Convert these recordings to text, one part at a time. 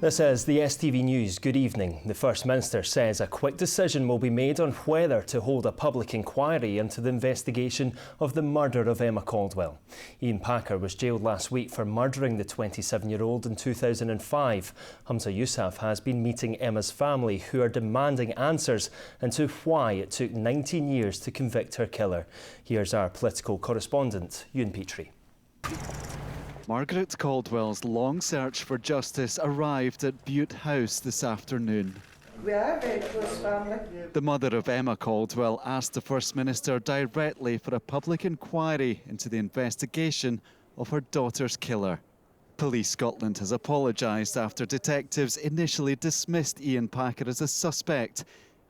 This is the STV News. Good evening. The First Minister says a quick decision will be made on whether to hold a public inquiry into the investigation of the murder of Emma Caldwell. Ian Packer was jailed last week for murdering the 27-year-old in 2005. Hamza Yousaf has been meeting Emma's family, who are demanding answers into why it took 19 years to convict her killer. Here's our political correspondent, Ewan Petrie. Margaret Caldwell's long search for justice arrived at Butte House this afternoon. We are a very close family. The mother of Emma Caldwell asked the First Minister directly for a public inquiry into the investigation of her daughter's killer. Police Scotland has apologised after detectives initially dismissed Ian Packer as a suspect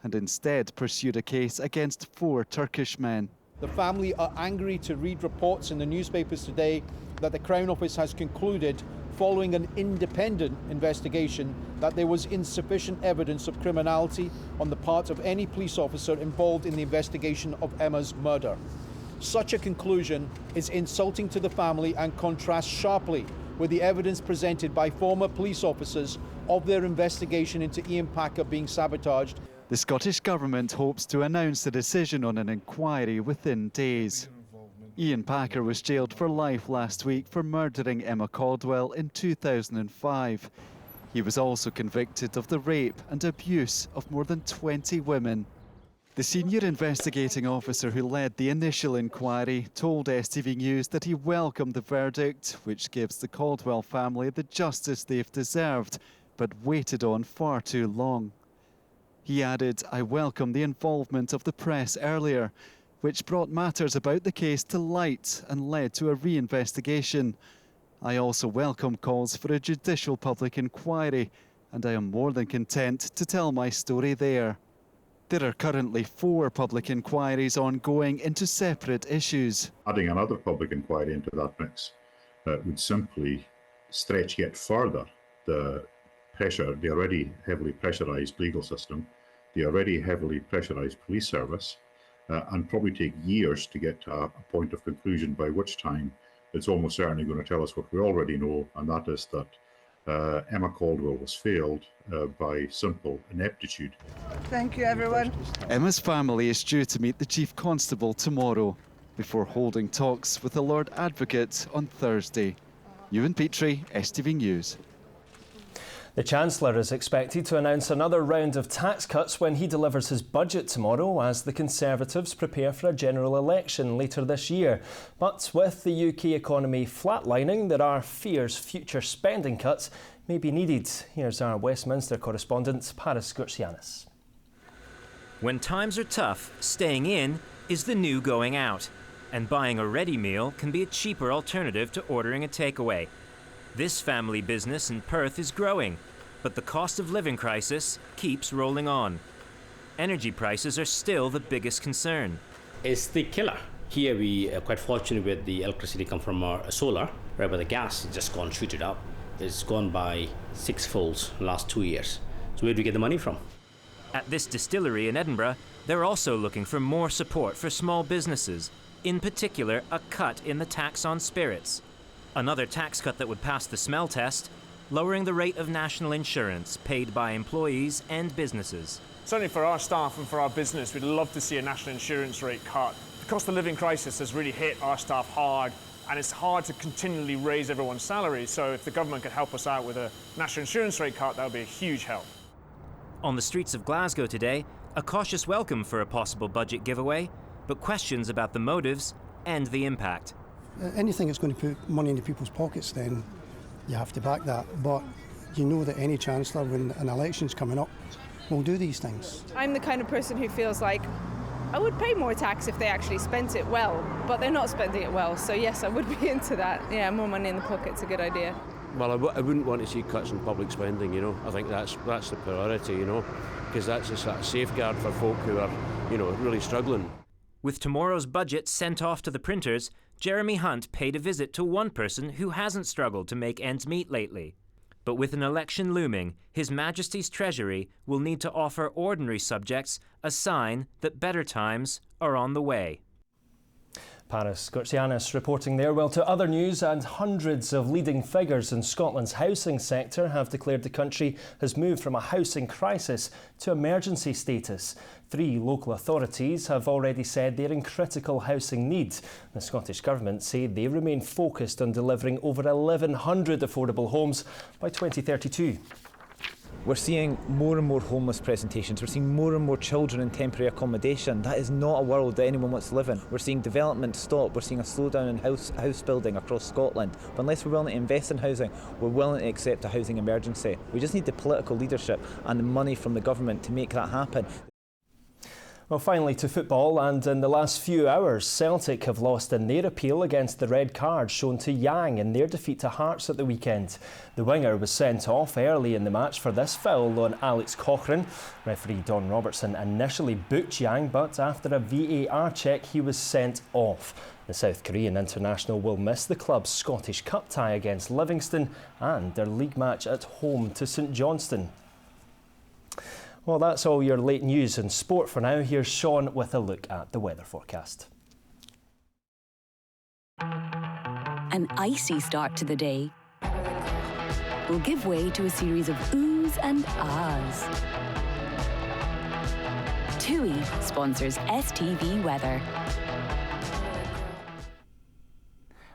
and instead pursued a case against 4 Turkish men. The family are angry to read reports in the newspapers today that the Crown Office has concluded, following an independent investigation, that there was insufficient evidence of criminality on the part of any police officer involved in the investigation of Emma's murder. Such a conclusion is insulting to the family and contrasts sharply with the evidence presented by former police officers of their investigation into Ian Packer being sabotaged. The Scottish Government hopes to announce a decision on an inquiry within days. Ian Packer was jailed for life last week for murdering Emma Caldwell in 2005. He was also convicted of the rape and abuse of more than 20 women. The senior investigating officer who led the initial inquiry told STV News that he welcomed the verdict, which gives the Caldwell family the justice they've deserved, but waited on far too long. He added, "I welcome the involvement of the press earlier, which brought matters about the case to light and led to a re-investigation. I also welcome calls for a judicial public inquiry, and I am more than content to tell my story there." There are currently 4 public inquiries ongoing into separate issues. Adding another public inquiry into that mix would simply stretch yet further the pressure, the already heavily pressurised legal system, the already heavily pressurised police service, and probably take years to get to a point of conclusion, by which time it's almost certainly going to tell us what we already know, and that is that Emma Caldwell was failed by simple ineptitude. Thank you, everyone. Emma's family is due to meet the Chief Constable tomorrow before holding talks with the Lord Advocate on Thursday. Ewan Petrie, STV News. The Chancellor is expected to announce another round of tax cuts when he delivers his budget tomorrow, as the Conservatives prepare for a general election later this year. But with the UK economy flatlining, there are fears future spending cuts may be needed. Here's our Westminster correspondent, Paris Gurtsianis. When times are tough, staying in is the new going out. And buying a ready meal can be a cheaper alternative to ordering a takeaway. This family business in Perth is growing, but the cost of living crisis keeps rolling on. Energy prices are still the biggest concern. It's the killer. Here we are quite fortunate with the electricity come from our solar, right, but the gas has just gone shooted up. It's gone by 6-fold in the last 2 years. So where do we get the money from? At this distillery in Edinburgh, they're also looking for more support for small businesses, in particular a cut in the tax on spirits. Another tax cut that would pass the smell test, lowering the rate of national insurance paid by employees and businesses. Certainly for our staff and for our business, we'd love to see a national insurance rate cut. The cost of living crisis has really hit our staff hard, and it's hard to continually raise everyone's salaries. So if the government could help us out with a national insurance rate cut, that would be a huge help. On the streets of Glasgow today, a cautious welcome for a possible budget giveaway, but questions about the motives and the impact. Anything that's going to put money into people's pockets, then you have to back that. But you know that any Chancellor, when an election's coming up, will do these things. I'm the kind of person who feels like I would pay more tax if they actually spent it well, but they're not spending it well. So yes, I would be into that. Yeah, more money in the pocket's a good idea. Well, I wouldn't want to see cuts in public spending, you know. I think that's the priority, you know, because that's a sort of safeguard for folk who are, you know, really struggling. With tomorrow's budget sent off to the printers, Jeremy Hunt paid a visit to one person who hasn't struggled to make ends meet lately. But with an election looming, His Majesty's Treasury will need to offer ordinary subjects a sign that better times are on the way. Paris Scorcianis reporting there. Well, to other news, and hundreds of leading figures in Scotland's housing sector have declared the country has moved from a housing crisis to emergency status. 3 local authorities have already said they're in critical housing need. The Scottish Government say they remain focused on delivering over 1,100 affordable homes by 2032. We're seeing more and more homeless presentations. We're seeing more and more children in temporary accommodation. That is not a world that anyone wants to live in. We're seeing development stop. We're seeing a slowdown in house building across Scotland. But unless we're willing to invest in housing, we're willing to accept a housing emergency. We just need the political leadership and the money from the government to make that happen. Well, finally to football, and in the last few hours, Celtic have lost in their appeal against the red card shown to Yang in their defeat to Hearts at the weekend. The winger was sent off early in the match for this foul on Alex Cochrane. Referee Don Robertson initially booked Yang, but after a VAR check he was sent off. The South Korean international will miss the club's Scottish Cup tie against Livingston and their league match at home to St Johnstone. Well, that's all your late news and sport for now. Here's Sean with a look at the weather forecast. An icy start to the day will give way to a series of oohs and ahs. TUI sponsors STV Weather.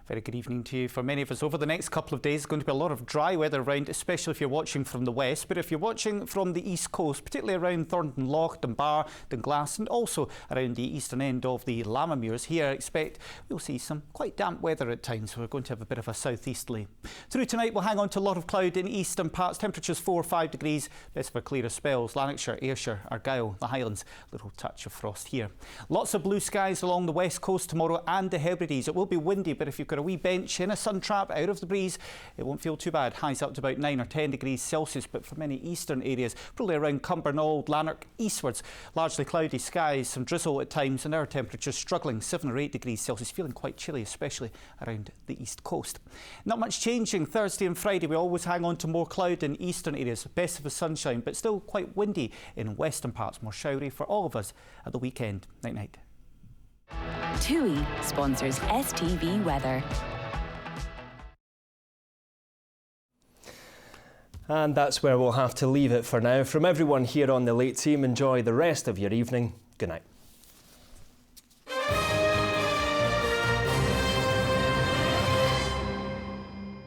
Very good evening to you. For many of us, over the next couple of days, there's going to be a lot of dry weather around, especially if you're watching from the west. But if you're watching from the east coast, particularly around Thornton Loch, Dunbar, Dunglass, and also around the eastern end of the Lammermuirs, here I expect we'll see some quite damp weather at times. So we're going to have a bit of a southeasterly. Through tonight, we'll hang on to a lot of cloud in eastern parts. Temperatures 4 or 5 degrees. Best for clearer spells. Lanarkshire, Ayrshire, Argyll, the Highlands, little touch of frost here. Lots of blue skies along the west coast tomorrow and the Hebrides. It will be windy, but if you've got a wee bench in a sun trap out of the breeze, it won't feel too bad. Highs up to about 9 or 10 degrees Celsius, but for many eastern areas, probably around Cumbernauld, Lanark, eastwards, largely cloudy skies, some drizzle at times, and our temperatures struggling 7 or 8 degrees Celsius, feeling quite chilly, especially around the east coast. Not much changing Thursday and Friday. We always hang on to more cloud in eastern areas, best of the sunshine, but still quite windy in western parts, more showery for all of us at the weekend. Night night. TUI sponsors STV Weather. And that's where we'll have to leave it for now. From everyone here on the Late Team, enjoy the rest of your evening. Good night.